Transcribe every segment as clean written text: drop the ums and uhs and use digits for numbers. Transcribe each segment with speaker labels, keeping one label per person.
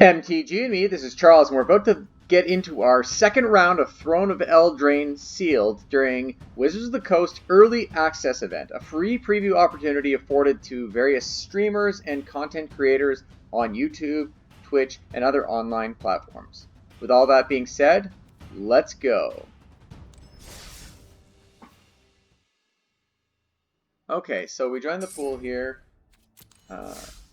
Speaker 1: MTG and me, this is Charles, and we're about to get into our second round of Throne of Eldraine Sealed during Wizards of the Coast Early Access event, a free preview opportunity afforded to various streamers and content creators on YouTube, Twitch, and other online platforms. With all that being said, let's go. Okay, so we joined the pool here.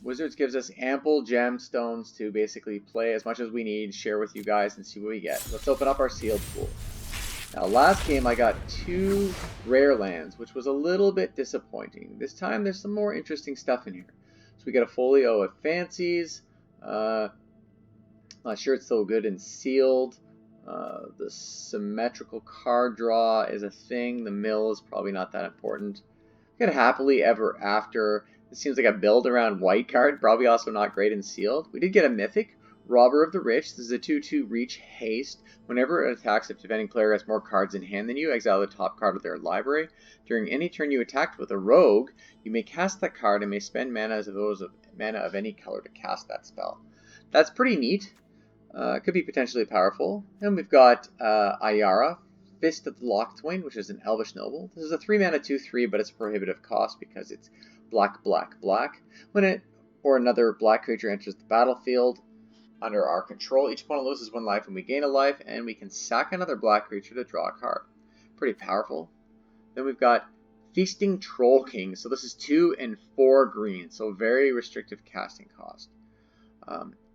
Speaker 1: Wizards gives us ample gemstones to basically play as much as we need, share with you guys, and see what we get. Let's open up our sealed pool. Now, last game I got 2 rare lands, which was a little bit disappointing. This time there's some more interesting stuff in here. So we get a Folio of Fancies. Not sure it's so good in sealed. The symmetrical card draw is a thing. The mill is probably not that important. We get Happily Ever After. This seems like a build around white card, probably also not great in sealed. We did get a mythic, Robber of the Rich. This is a 2/2 reach haste. Whenever it attacks, if defending player has more cards in hand than you, exile the top card of their library. During any turn you attacked with a rogue, you may cast that card and may spend mana of any color to cast that spell. That's pretty neat. Could be potentially powerful. And we've got Ayara, Fist of the Locthwain, which is an Elvish Noble. This is a 3-mana 2/3, but it's a prohibitive cost because it's black, black, black. When it or another black creature enters the battlefield under our control, each opponent loses 1 life and we gain a life, and we can sack another black creature to draw a card. Pretty powerful. Then we've got Feasting Troll King. So this is 2 and 4 green, so very restrictive casting cost.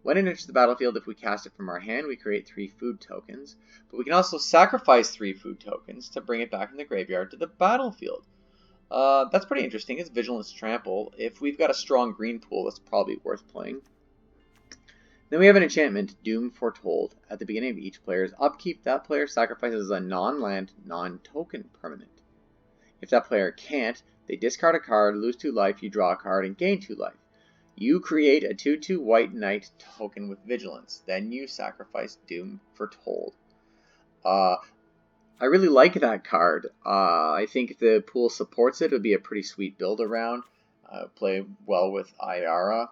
Speaker 1: When it enters the battlefield, if we cast it from our hand, we create 3 food tokens. But we can also sacrifice 3 food tokens to bring it back from the graveyard to the battlefield. That's pretty interesting. It's Vigilance Trample. If we've got a strong green pool, that's probably worth playing. Then we have an enchantment, Doom Foretold. At the beginning of each player's upkeep, that player sacrifices a non-land, non-token permanent. If that player can't, they discard a card, lose 2 life, you draw a card, and gain 2 life. You create a 2/2 white knight token with Vigilance. Then you sacrifice Doom Foretold. I really like that card. I think if the pool supports it, it would be a pretty sweet build around. Play well with Ayara.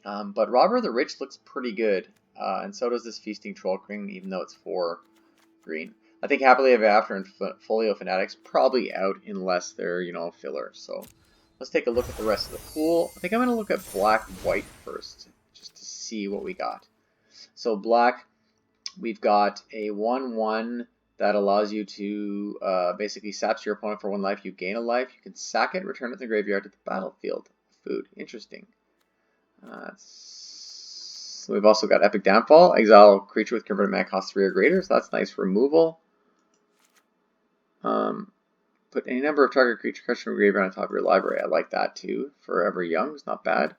Speaker 1: But Robber of the Rich looks pretty good. And so does this Feasting Troll King, even though it's 4 green. I think Happily Ever After and Folio Fanatics probably out unless they're, filler. So let's take a look at the rest of the pool. I think I'm going to look at black-white first, just to see what we got. So black, we've got a 1/1 that allows you to basically saps your opponent for 1 life. You gain a life. You can sack it, return it to the graveyard to the battlefield. Food. Interesting. So we've also got Epic Downfall. Exile creature with converted mana cost 3 or greater. So that's nice removal. Put any number of target creature cards from your graveyard on top of your library. I like that too. Forever Young is not bad.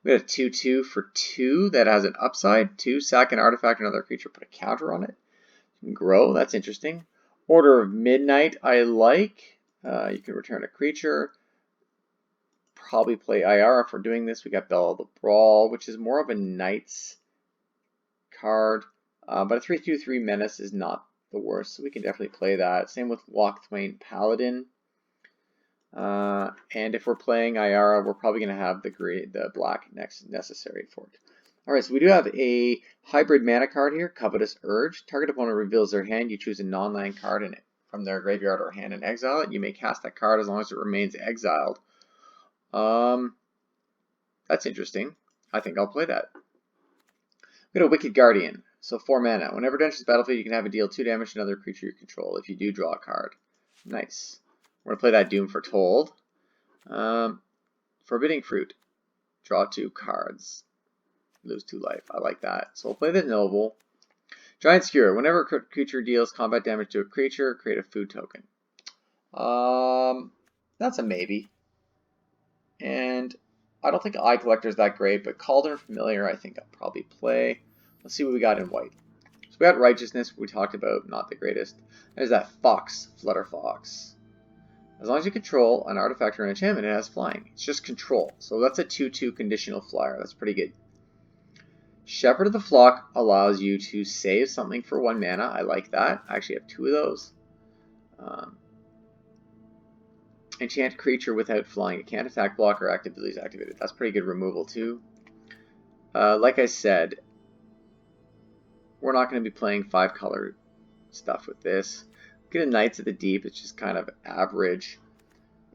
Speaker 1: We got a 2/2 for 2 that has an upside. 2, sack an artifact, another creature, put a counter on it. You can grow, that's interesting. Order of Midnight, I like. You can return a creature. Probably play Ayara for doing this. We got Bell of the Brawl, which is more of a Knight's card. But a 3/3 Menace is not the worst, so we can definitely play that. Same with Locthwain Paladin. And if we're playing Ayara, we're probably going to have the black next necessary for it. Alright, so we do have a hybrid mana card here, Covetous Urge. Target opponent reveals their hand. You choose a non-land card in it from their graveyard or hand and exile it. You may cast that card as long as it remains exiled. That's interesting. I think I'll play that. We got a Wicked Guardian. So 4 mana. Whenever it enters the battlefield, you can have it deal 2 damage to another creature you control if you do draw a card. Nice. We're going to play that Doom Foretold. Forbidding Fruit. Draw 2 cards. Lose 2 life. I like that. So we'll play the Noble. Giant Skewer. Whenever a creature deals combat damage to a creature, create a food token. That's a maybe. And I don't think Eye Collector is that great, but Cauldron Familiar I think I'll probably play. Let's see what we got in white. So we got Righteousness, we talked about, not the greatest. There's that Fox, Flutterfox. As long as you control an artifact or an enchantment, it has flying. It's just control. So that's a 2/2 conditional flyer. That's pretty good. Shepherd of the Flock allows you to save something for 1 mana. I like that. I actually have 2 of those. Enchant creature without flying. It can't attack, block, or active abilities activated. That's pretty good removal too. Like I said, we're not going to be playing 5-color stuff with this. Get a Knights of the Deep, it's just kind of average.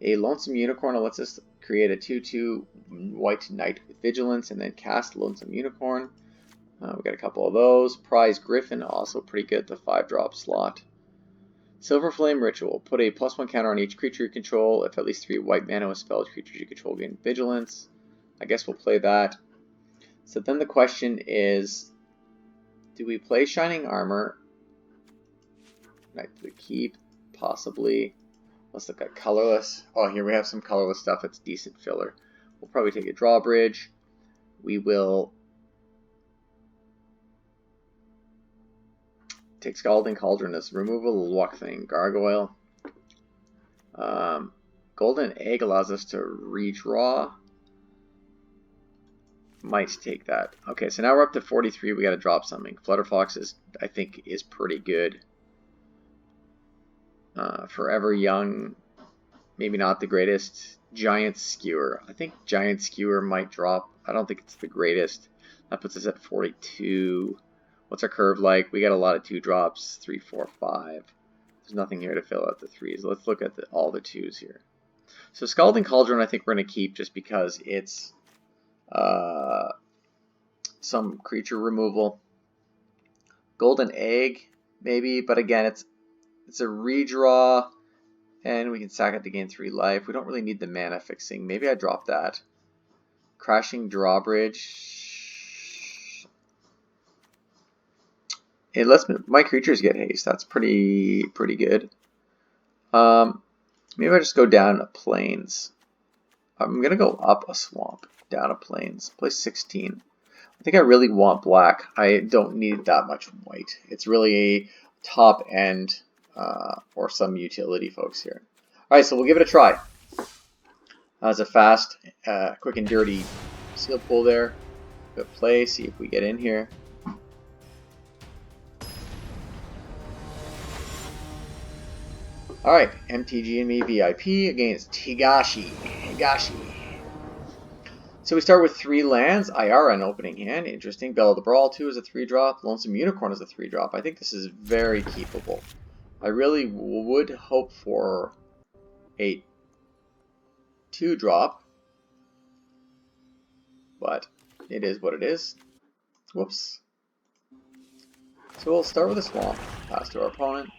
Speaker 1: A Lonesome Unicorn lets us create a 2/2 white knight with vigilance and then cast Lonesome Unicorn. We got a couple of those. Prize Griffin, also pretty good, the 5-drop slot. Silver Flame Ritual, put a +1 counter on each creature you control. If at least 3 white mana with spells creatures you control gain vigilance. I guess we'll play that. So then the question is, do we play Shining Armor? Knight to the Keep, possibly. Let's look at colorless. Oh, here we have some colorless stuff that's decent filler. We'll probably take a Drawbridge. We will take Scalding Cauldron as removal, Walk Thing, Gargoyle. Golden Egg allows us to redraw. Might take that. Okay, so now we're up to 43. We got to drop something. Flutterfox is, I think, is pretty good. Forever Young, maybe not the greatest. Giant Skewer. I think Giant Skewer might drop. I don't think it's the greatest. That puts us at 42. What's our curve like? We got a lot of 2-drops. 3, 4, 5. There's nothing here to fill out the 3s. Let's look at all the 2s here. So Scalding Cauldron I think we're going to keep just because it's some creature removal. Golden Egg, maybe, but again, it's a redraw, and we can sack it to gain 3 life. We don't really need the mana fixing. Maybe I drop that. Crashing Drawbridge. It lets my creatures get haste. That's pretty good. Maybe I just go down a Plains. I'm gonna go up a Swamp, down a Plains. Play 16. I think I really want black. I don't need that much white. It's really a top end or some utility folks here. Alright, so we'll give it a try. As a fast, quick and dirty seal pull there. Good play, see if we get in here. Alright, MTG and me VIP against Higashi. So we start with 3 lands. Ayara, an opening hand. Interesting. Bell of the Brawl, 2 is a 3-drop. Lonesome Unicorn is a 3-drop. I think this is very keepable. I really would hope for a 2-drop. But it is what it is. Whoops. So we'll start with a Swamp. Pass to our opponent.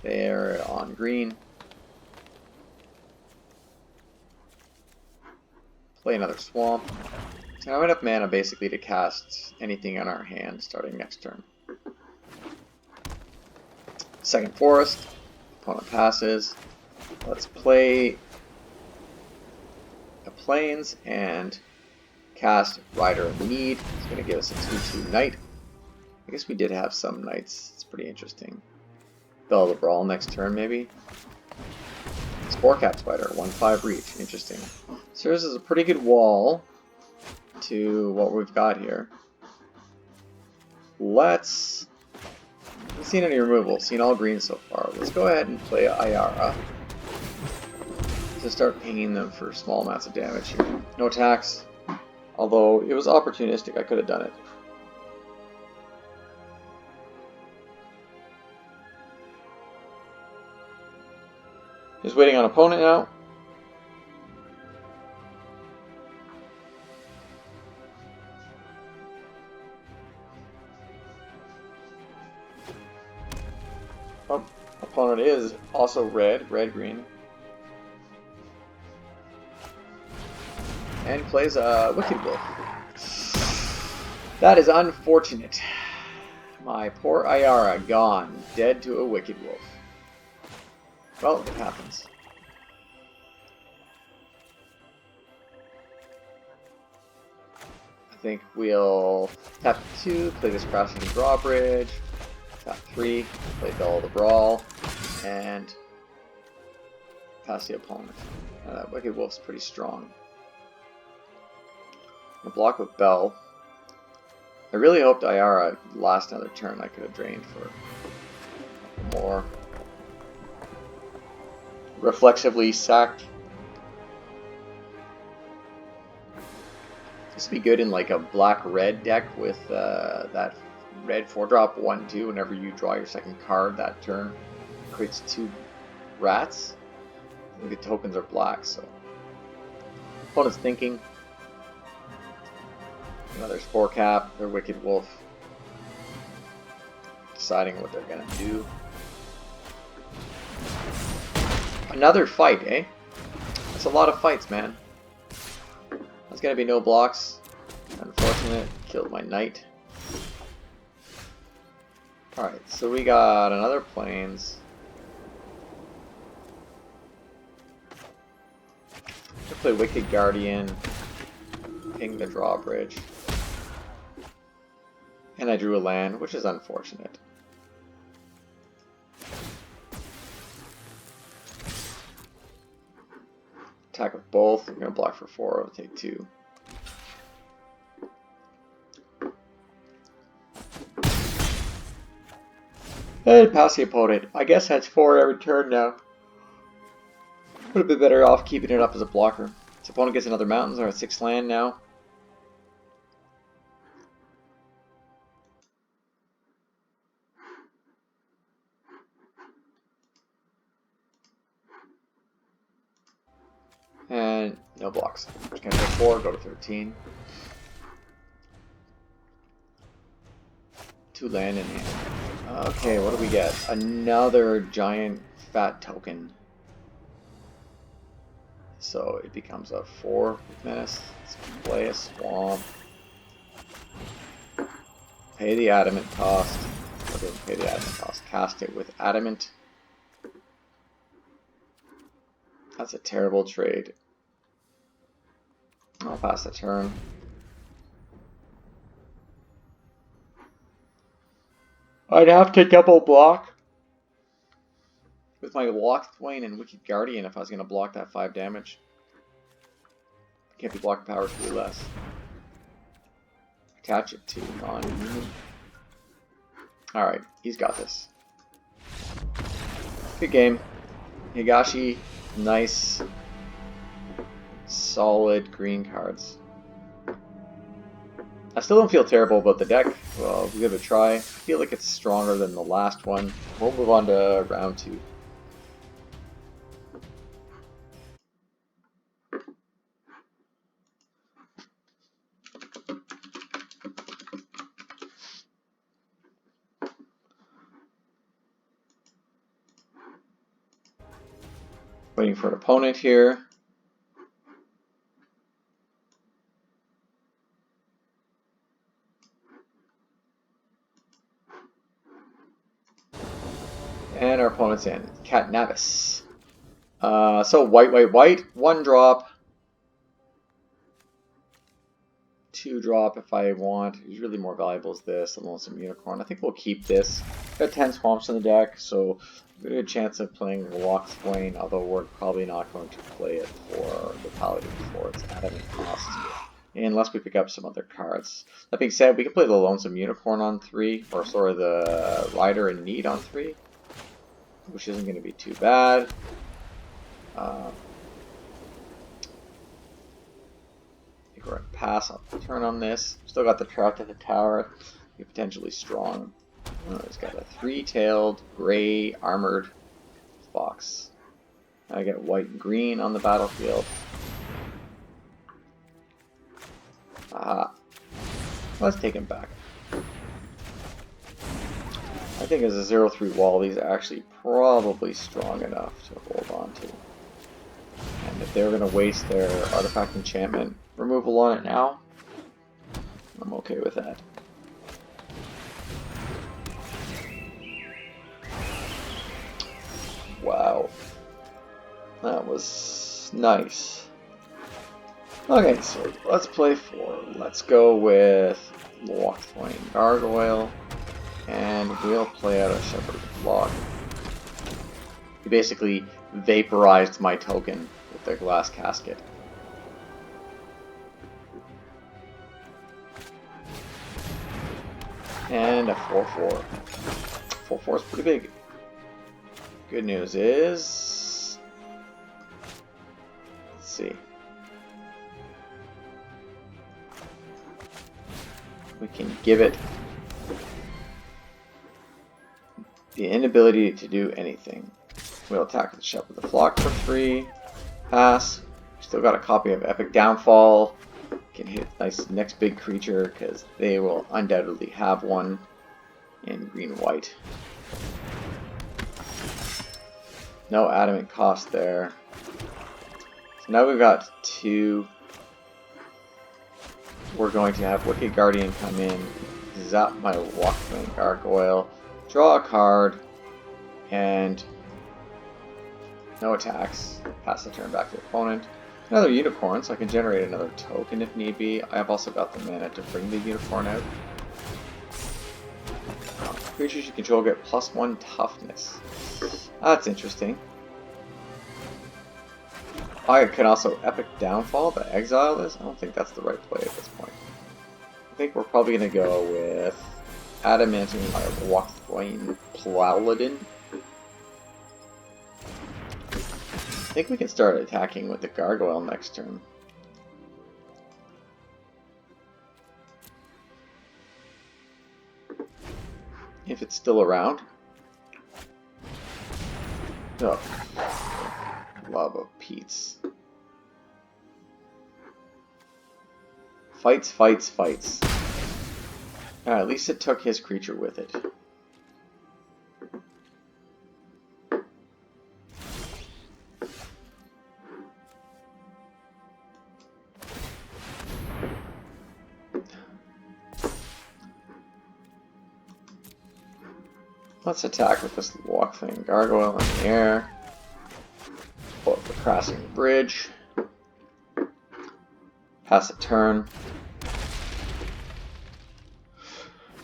Speaker 1: They're on green. Play another Swamp. So now we have enough mana basically to cast anything on our hand starting next turn. Second Forest. Opponent passes. Let's play a Plains and cast Rider of Need. It's going to give us a 2/2 Knight. I guess we did have some Knights. It's pretty interesting. Bell of the Brawl next turn, maybe. Sporecap Spider, 1/5 reach. Interesting. So this is a pretty good wall to what we've got here. Let's seen any removal. Seen all green so far. Let's go ahead and play Ayara to start pinging them for small amounts of damage here. No attacks. Although it was opportunistic, I could have done it. Just waiting on opponent now. Oh, opponent is also red-green. And plays a Wicked Wolf. That is unfortunate. My poor Ayara gone, dead to a Wicked Wolf. Well, it happens. I think we'll tap 2, play this Crashing Drawbridge, tap 3, play Bell of the Brawl, and pass the opponent. That Wicked Wolf's pretty strong. I'm gonna block with Bell. I really hoped Ayara last another turn I could have drained for more. Reflexively sacked. This would be good in like a black-red deck with that red 4-drop 1/2. Whenever you draw your second card that turn, creates 2 rats. The tokens are black, so opponent's thinking. Another Spore Cap, their Wicked Wolf, deciding what they're gonna do. Another fight, eh? That's a lot of fights, man. There's gonna be no blocks. Unfortunate. Killed my knight. Alright, so we got another Plains. I'll play Wicked Guardian. Ping the drawbridge. And I drew a land, which is unfortunate. Attack with both. I'm going to block for 4. I'll take 2. And pass the opponent. I guess that's 4 every turn now. Would have been better off keeping it up as a blocker. This opponent gets another mountains or a 6 land now. And no blocks. Just gonna take 4, go to 13. 2 land in hand. Okay, what do we get? Another giant fat token. So it becomes a 4 menace. Let's play a swamp. Pay the adamant cost. Or don't pay the adamant cost. Cast it with adamant. That's a terrible trade. I'll pass the turn. I'd have to double block with my Lochthwain and Wicked Guardian if I was going to block that 5 damage. Can't be blocked power 3 less. Attach it to non-human. Alright, he's got this. Good game. Higashi, nice, solid green cards. I still don't feel terrible about the deck. Well, we'll give it a try. I feel like it's stronger than the last one. We'll move on to round 2. Waiting for an opponent here. And our opponent's in. Cat Navis. So white, white, white. 1 drop. 2 drop if I want. It's really more valuable as this. A Lonesome Unicorn. I think we'll keep this. Got 10 swamps in the deck, so a good chance of playing Lochthwain, although we're probably not going to play it for the Paladin for its adamant cost. Unless we pick up some other cards. That being said, we can play the Lonesome Unicorn on 3, or sorry, the Rider in Need on 3. Which isn't going to be too bad. I think we're going to pass on the turn on this. Still got the Trapped at the Tower. Be potentially strong. It's got a 3-tailed, gray, armored fox. I get white and green on the battlefield. Let's take him back. I think as a 0/3 wall, he's actually probably strong enough to hold on to. And if they're going to waste their artifact enchantment removal on it now, I'm okay with that. Wow. That was nice. Okay, so let's play 4. Let's go with Lochthwain Gargoyle. And we'll play out a Shepherd's Block. He basically vaporized my token with the glass casket. And a 4/4. 4/4 is pretty big. Good news is... let's see. We can give it the inability to do anything. We'll attack the ship with the flock for 3. Pass. Still got a copy of Epic Downfall. Can hit nice next big creature because they will undoubtedly have one in green-white. No adamant cost there. So now we've got 2. We're going to have Wicked Guardian come in, zap my Walkman Gargoyle, draw a card, and no attacks. Pass the turn back to the opponent. Another unicorn, so I can generate another token if need be. I have also got the mana to bring the unicorn out. Creatures you control get +1 toughness. That's interesting. I can also Epic Downfall to exile this. I don't think that's the right play at this point. I think we're probably going to go with Adamantium my Walkthwain Paladin. I think we can start attacking with the Gargoyle next turn. If it's still around. Oh. Love of Pete's. Fights, fights, fights. At least it took his creature with it. Let's attack with this Walkthwain Gargoyle in the air. Pull up the Crossing Bridge. Pass a turn.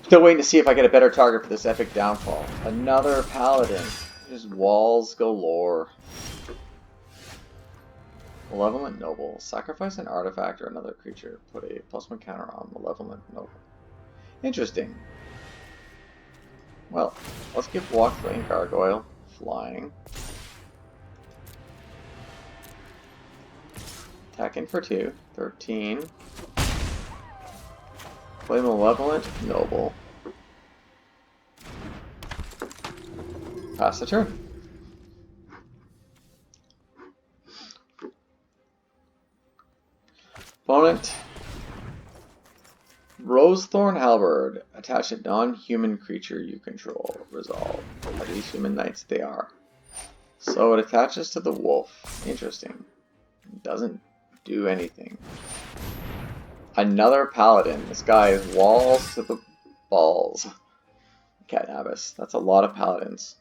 Speaker 1: Still waiting to see if I get a better target for this Epic Downfall. Another Paladin. Just walls galore. Malevolent Noble. Sacrifice an artifact or another creature. Put a +1 counter on Malevolent Noble. Interesting. Well, let's give Walkthwain Gargoyle flying. Attack in for 2. 13. Play Malevolent Noble. Pass the turn. Opponent. Rosethorn Halberd. Attach a non-human creature you control. Resolve. Are these human knights? They are. So it attaches to the wolf. Interesting. Doesn't do anything. Another Paladin. This guy is walls to the balls. Cat Abyss. That's a lot of Paladins.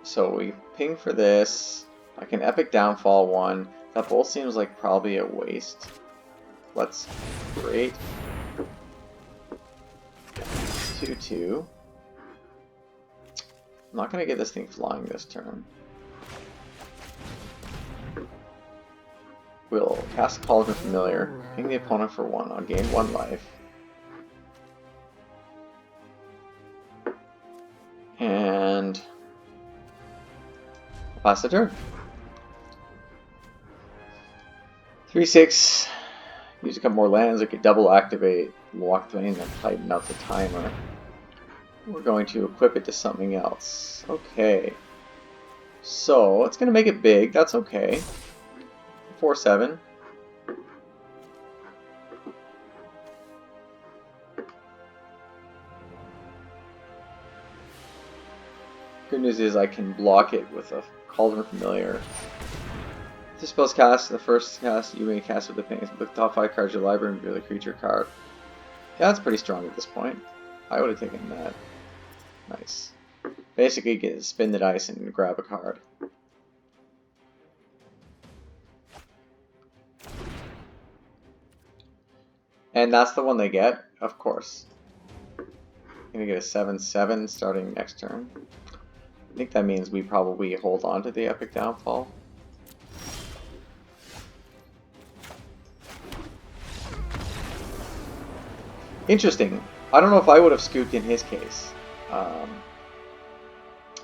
Speaker 1: So we ping for this. I can Epic Downfall 1. That both seems like probably a waste. Let's create 2/2. I'm not going to get this thing flying this turn. We'll cast Cauldron Familiar, ping the opponent for 1. I'll gain 1 life. And I'll pass the turn. 3/6. Use a couple more lands. I could double activate Walkthwain and tighten up the timer. We're going to equip it to something else. Okay. So it's going to make it big. That's okay. 4/7. Good news is I can block it with a Cauldron Familiar. If this spell's cast, the first cast you may cast with the ping. Look top 5 cards of your library and reveal a creature card. Yeah, that's pretty strong at this point. I would have taken that. Nice. Basically, get to spin the dice and grab a card. And that's the one they get, of course. Gonna get a 7/7 starting next turn. I think that means we probably hold on to the Epic Downfall. Interesting. I don't know if I would have scooped in his case.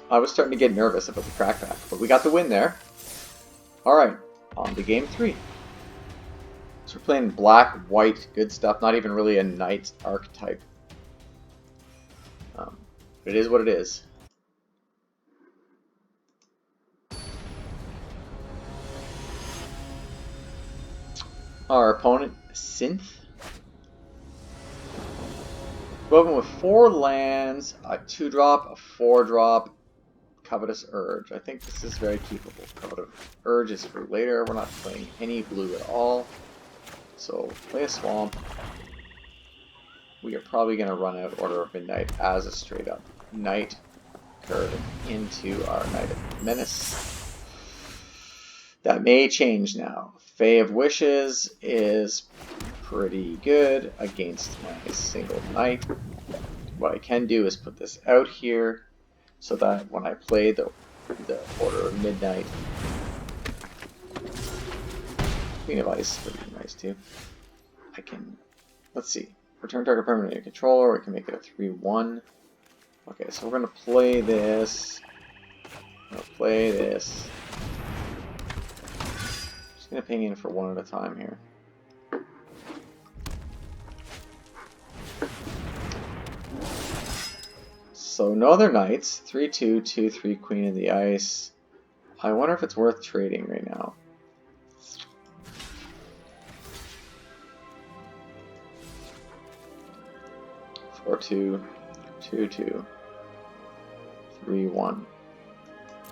Speaker 1: I was starting to get nervous about the crackback, but we got the win there. Alright, on to game 3. So we're playing black, white, good stuff. Not even really a knight archetype. It is what it is. Our opponent, Synth. Woven with 4 lands, a 2-drop, a 4-drop, Covetous Urge. I think this is very keepable. Covetous Urge is for later. We're not playing any blue at all. So play a swamp. We are probably going to run out Order of Midnight as a straight up Knight card into our Knight of Menace. That may change now. Fae of Wishes is pretty good against my single Knight. What I can do is put this out here so that when I play the Order of Midnight, Queen of Ice would be nice too. I can, let's see, return target permanent to your controller. We can make it a 3/1. Okay, so we're gonna play this. I'm gonna play this. Just gonna ping in for one at a time here. So no other knights. 3/2, 2/3, Queen of the Ice. I wonder if it's worth trading right now. Or 2, 2/2, 3/1.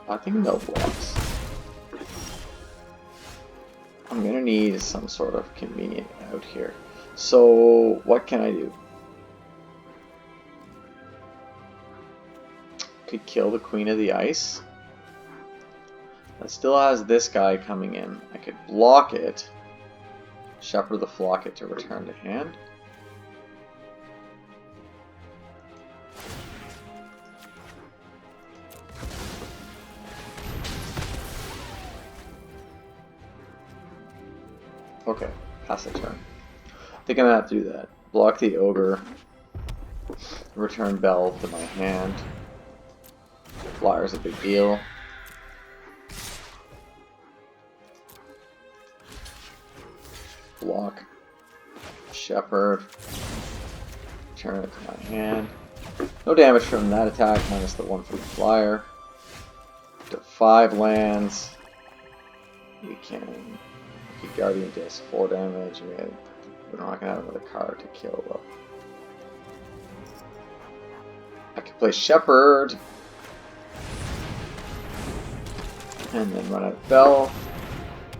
Speaker 1: I think no blocks. I'm gonna need some sort of convenient out here. So what can I do? Could kill the Queen of the Ice. That still has this guy coming in. I could block it. Shepherd the Flocket to return to hand. Okay, pass the turn. I think I'm gonna have to do that. Block the Ogre. Return Bell to my hand. Flyer's a big deal. Block. Shepherd. Turn it to my hand. No damage from that attack, minus the 1 from the flyer. To 5 lands. You can Guardian Disc, 4 damage. We're not gonna have another card to kill though. I can play Shepherd. And then run out Bell.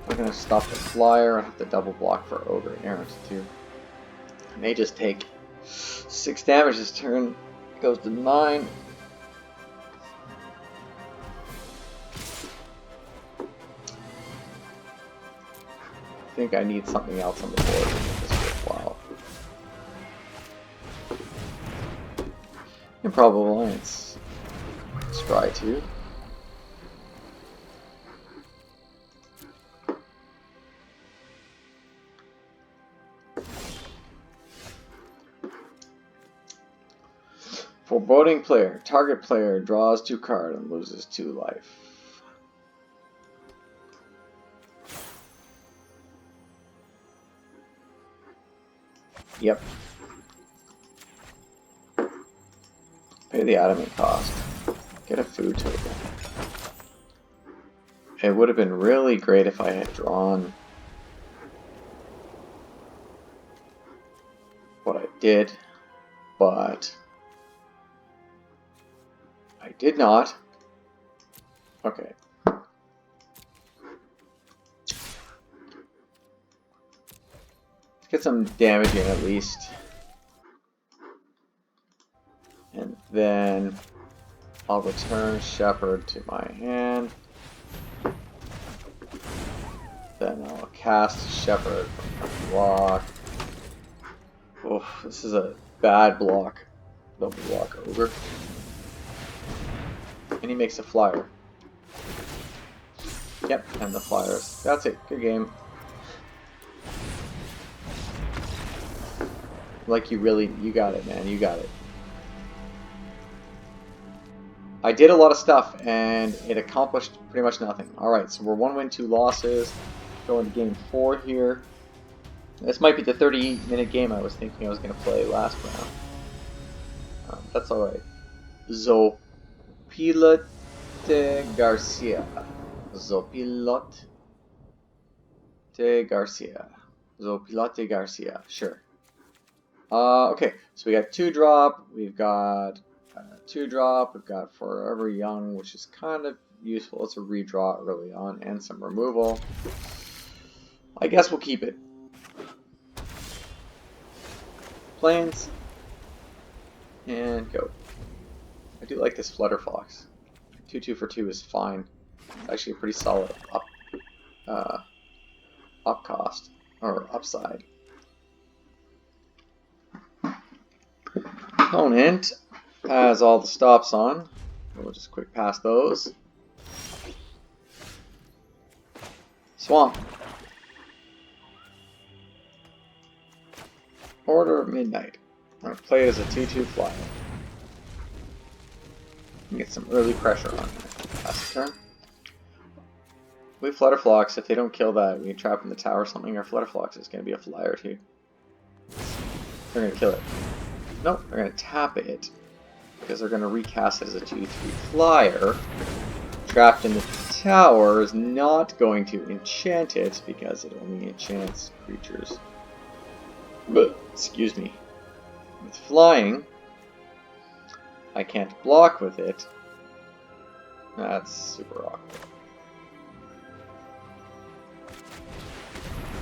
Speaker 1: We're gonna stop the flyer. I have to double block for Ogre Errant too. And they just take 6 damage this turn. Goes to 9. I think I need something else on the board to make this worthwhile. Improbable Alliance. Scry 2. Foreboding player. Target player draws 2 cards and loses 2 life. Yep. Pay the adamant cost. Get a food token. It would have been really great if I had drawn what I did, but I did not. Okay. Get some damage in at least. And then I'll return Shepherd to my hand. Then I'll cast Shepherd from my block. Oof, this is a bad block. Double block Ogre. And he makes a flyer. Yep, and the flyers. That's it. Good game. Like you got it, man. You got it. I did a lot of stuff, and it accomplished pretty much nothing. Alright, so we're 1 win, 2 losses. Going to game 4 here. This might be the 30-minute game I was thinking I was going to play last round. That's alright. Zopilote Garcia. Zopilote Garcia. Zopilote Garcia. Sure. Okay, so we got 2-drop. We've got 2-drop. We've got Forever Young, which is kind of useful. It's a redraw early on, and some removal. I guess we'll keep it. Plains. And go. I do like this Flutterfox. 2/2 for 2 is fine. It's actually a pretty solid up cost, or upside. Opponent has all the stops on. We'll just quick pass those. Swamp. Order of Midnight. I'm going to play it as a 2/2 flyer. Get some early pressure on here. Last turn. We Flutterflux. If they don't kill that, we trap in the tower or something, our Flutterflux is going to be a flyer too. They're going to kill it. Nope, they're going to tap it. Because they're going to recast it as a 2/3 flyer. Trapped in the tower is not going to enchant it because it only enchants creatures. But, excuse me. With flying, I can't block with it. That's super awkward.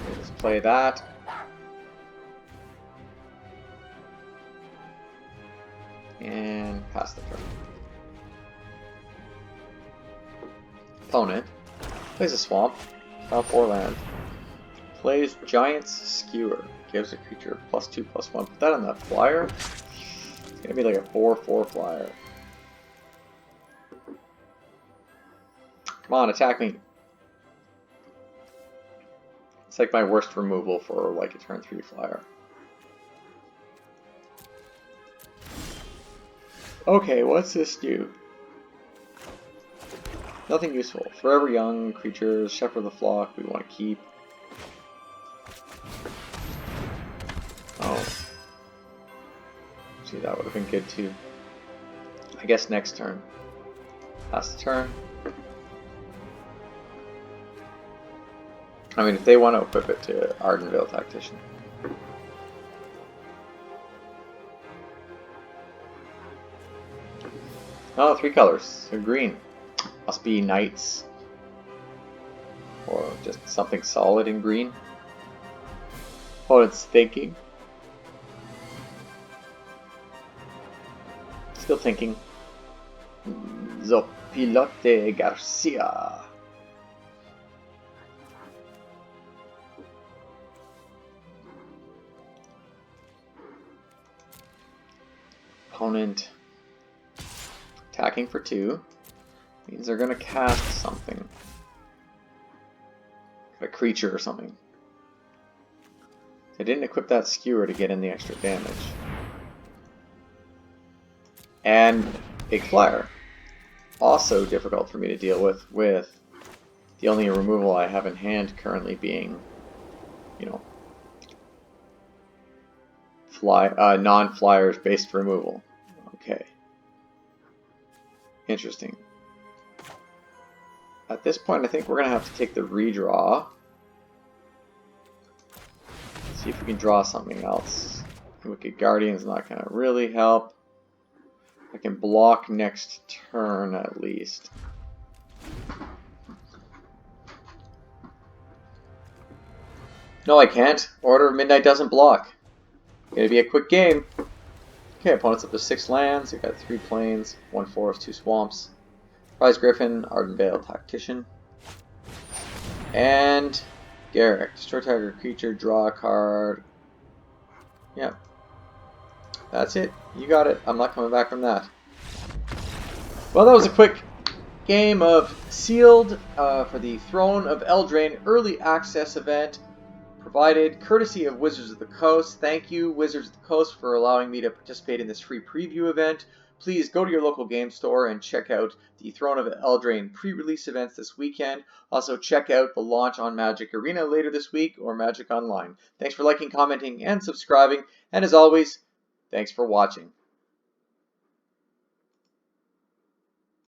Speaker 1: We'll just play that. And pass the turn. Opponent plays a swamp, top or land. Plays Giant's Skewer. Gives a creature +2/+1. Put that on that flyer. It's gonna be like a 4/4 flyer. Come on, attack me. It's like my worst removal for like a turn 3 flyer. Okay, what's this do? Nothing useful. Forever Young, creatures, Shepherd of the Flock, we want to keep. Oh. See, that would have been good too. I guess next turn. Pass the turn. I mean, if they want to equip it to Ardenvale Tactician. Oh, 3 colors. They're green. Must be knights. Or just something solid in green. Opponent's thinking. Still thinking. Zopilote Garcia. Opponent attacking for 2 means they're going to cast something. A creature or something. They didn't equip that skewer to get in the extra damage. And big flyer. Also difficult for me to deal with the only removal I have in hand currently being, you know, non-flyers based removal. Okay. Interesting. At this point, I think we're going to have to take the redraw. See if we can draw something else. Wicked Guardian's not going to really help. I can block next turn at least. No, I can't. Order of Midnight doesn't block. Gonna be a quick game. Okay, opponent's up to 6 lands. You've got 3 plains, 1 forest, 2 swamps. Prize Griffin, Ardenvale Tactician. And Garrick. Destroy target creature, draw a card. Yep. That's it. You got it. I'm not coming back from that. Well, that was a quick game of Sealed for the Throne of Eldraine Early Access event, provided courtesy of Wizards of the Coast. Thank you, Wizards of the Coast, for allowing me to participate in this free preview event. please go to your local game store and check out the Throne of Eldraine pre-release events this weekend. Also, check out the launch on Magic Arena later this week or Magic Online. Thanks for liking, commenting, and subscribing. And as always, thanks for watching.